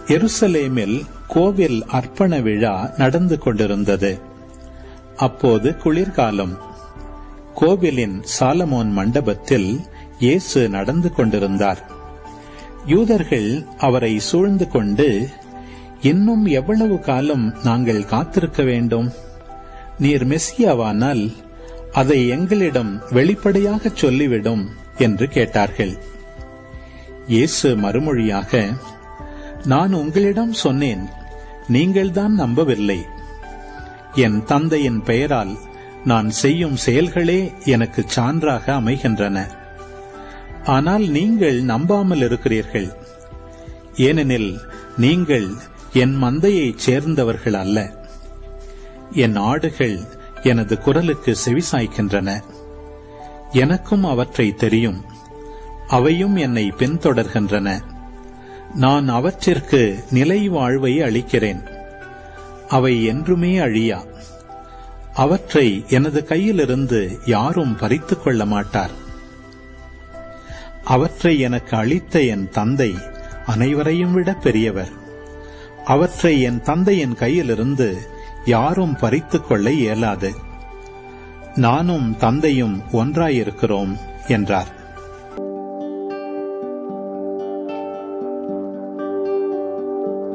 எருசலேமில் கோவில் அர்ப்பண விழா நடந்து கொண்டிருந்தது. அப்போது குளிர்காலம். கோவிலின் சாலமோன் மண்டபத்தில் இயேசு நடந்து கொண்டிருந்தார். யூதர்கள் அவரை சூழ்ந்து கொண்டு, இன்னும் எவ்வளவு காலம் நாங்கள் காத்திருக்க வேண்டும்? நீர் மெசியாவானால் அதை எங்களிடம் வெளிப்படையாக சொல்லிவிடும் என்று கேட்டார்கள். இயேசு மறுமொழியாக, நான் உங்களிடம் சொன்னேன், நீங்கள்தான் நம்பவில்லை. என் தந்தையின் பெயரால் நான் செய்யும் செயல்களே எனக்கு சான்றாக அமைகின்றன. ஆனால் நீங்கள் நம்பாமல் இருக்கிறீர்கள். ஏனெனில் நீங்கள் என் மந்தையைச் சேர்ந்தவர்கள் அல்ல. என் ஆடுகள் எனது குரலுக்கு செவிசாய்க்கின்றன. எனக்கும் அவற்றை தெரியும். அவையும் என்னை பின்தொடர்கின்றன. நான் அவற்றிற்கு நிலை வாழ்வை அளிக்கிறேன். அவை என்றுமே அழியா. அவற்றை எனது கையிலிருந்து யாரும் பறித்துக் கொள்ள மாட்டார். அவற்றை எனக்கு அளித்த என் தந்தை அனைவரையும் விட பெரியவர். அவற்றை என் தந்தையின் கையிலிருந்து யாரும் பறித்துக் கொள்ள இயலாது. நானும் தந்தையும் ஒன்றாயிருக்கிறோம் என்றார்.